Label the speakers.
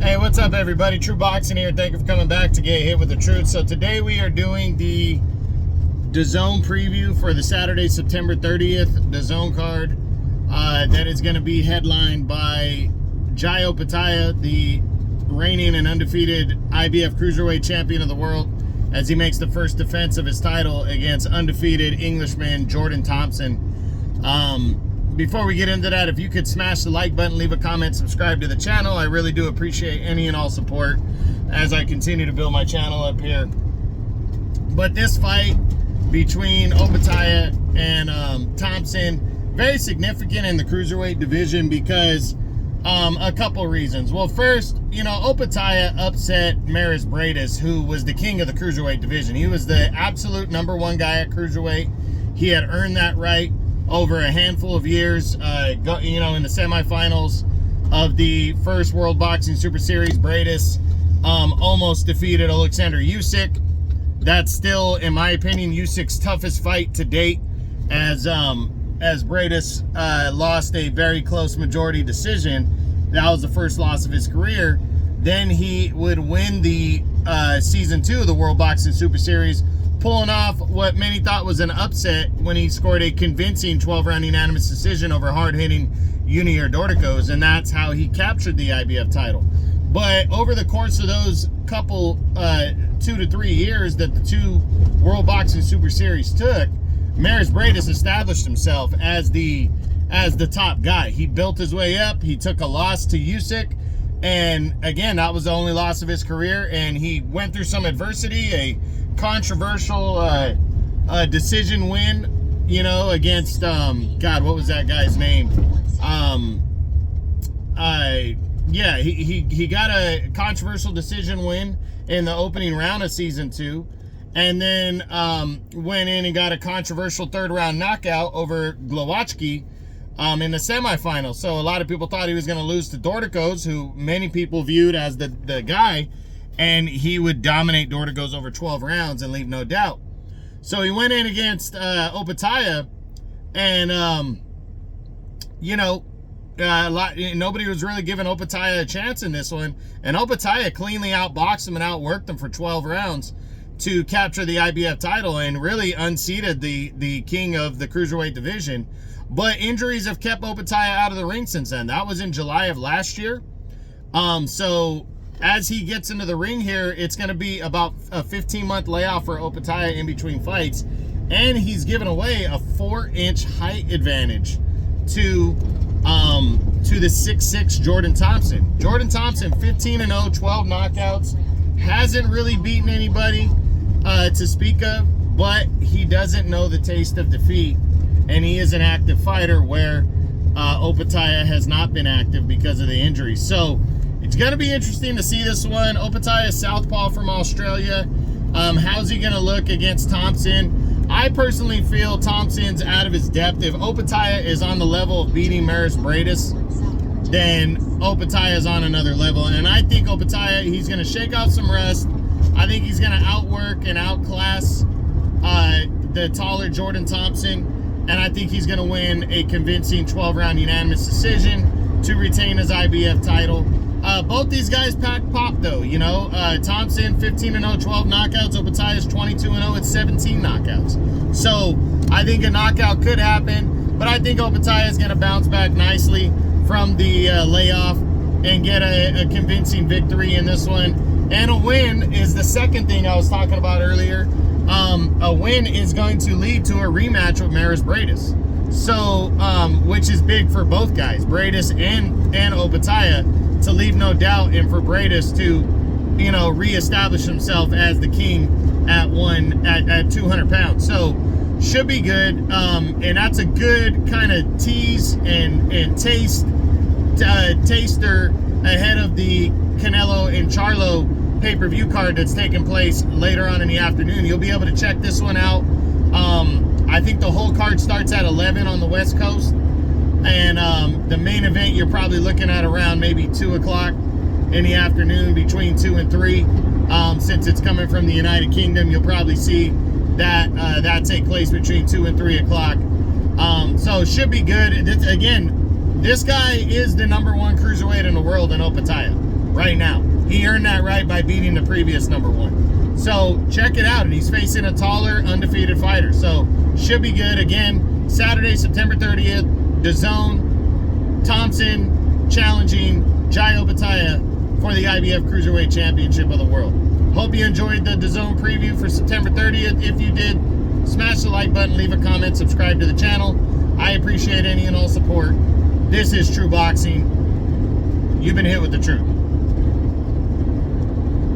Speaker 1: Hey, what's up, everybody? True Boxing here. Thank you for coming back to get hit with the truth. So today we are doing the DAZN preview for the Saturday, September 30th DAZN card. That is going to be headlined by Jai Opetaia, the reigning and undefeated IBF Cruiserweight Champion of the world, as he makes the first defense of his title against undefeated Englishman Jordan Thompson. Before we get into that, if you could smash the like button, leave a comment, subscribe to the channel. I really do appreciate any and all support as I continue to build my channel up here. But this fight between Opetaia and Thompson, very significant in the Cruiserweight division because a couple reasons. Well, first, you know, Opetaia upset Maris Breidis, who was the king of the Cruiserweight division. He was the absolute #1 guy at Cruiserweight. He had earned that right over a handful of years. In the semifinals of the first World Boxing Super Series, Breidis almost defeated Alexander Usyk. That's still, in my opinion, Usyk's toughest fight to date, as Breidis lost a very close majority decision. That was the first loss of his career. Then he would win the Season 2 of the World Boxing Super Series, pulling off what many thought was an upset when he scored a convincing 12-round unanimous decision over hard-hitting Junior Dorticos, and that's how he captured the IBF title. But over the course of those couple 2 to 3 years that the two World Boxing Super Series took, Maris Breidis established himself as the top guy. He built his way up. He took a loss to Usyk, and again, that was the only loss of his career, and he went through some adversity, a controversial decision win, you know, against God, what was that guy's name? He got a controversial decision win in the opening round of Season 2, and then went in and got a controversial third-round knockout over Glowacki in the semifinals. So a lot of people thought he was going to lose to Dorticos, who many people viewed as the guy, and he would dominate Dorticos over 12 rounds and leave no doubt. So he went in against Opetaia, and nobody was really giving Opetaia a chance in this one, and Opetaia cleanly outboxed him and outworked him for 12 rounds to capture the IBF title and really unseated the king of the Cruiserweight division. But injuries have kept Opetaia out of the ring since then. That was in July of last year. So as he gets into the ring here, it's going to be about a 15-month layoff for Opetaia in between fights. And he's given away a 4-inch height advantage to the 6'6" Jordan Thompson. Jordan Thompson, 15-0, 12 knockouts. Hasn't really beaten anybody to speak of, but he doesn't know the taste of defeat. And he is an active fighter, where Opetaia has not been active because of the injury. So it's going to be interesting to see this one. Opetaia, southpaw from Australia. How's he going to look against Thompson? I personally feel Thompson's out of his depth. If Opetaia is on the level of beating Maris Breidis, then Opetaia is on another level. And I think Opetaia, he's going to shake off some rust. I think he's going to outwork and outclass the taller Jordan Thompson. And I think he's going to win a convincing 12-round unanimous decision to retain his IBF title. Both these guys pack pop, though, you know. Thompson, 15-0, 12 knockouts. Opetaia's 22-0, it's 17 knockouts. So I think a knockout could happen, but I think Opetaia is going to bounce back nicely from the layoff and get a convincing victory in this one. And a win is the second thing I was talking about earlier. A win is going to lead to a rematch with Maris Breidis. So, which is big for both guys, Breidis and Opetaia, to leave no doubt, and for Breidis to, you know, reestablish himself as the king at 200 pounds. So, should be good. And that's a good kind of tease and taster ahead of the Canelo and Charlo pay-per-view card that's taking place later on in the afternoon. You'll be able to check this one out. I think the whole card starts at 11 on the West Coast, and the main event you're probably looking at around maybe 2 o'clock in the afternoon, between 2 and 3. Since it's coming from the United Kingdom, you'll probably see that take place between 2 and 3 o'clock. So it should be good. Again, this guy is the #1 cruiserweight in the world in Opetaia. right now. He earned that right by beating the previous number 1. So check it out. And he's facing a taller, undefeated fighter. So should be good. Again, Saturday, September 30th, DAZN, Thompson challenging Jai Opetaia for the IBF Cruiserweight Championship of the World. Hope you enjoyed the DAZN preview for September 30th. If you did, smash the like button, leave a comment, subscribe to the channel. I appreciate any and all support. This is True Boxing. You've been hit with the truth.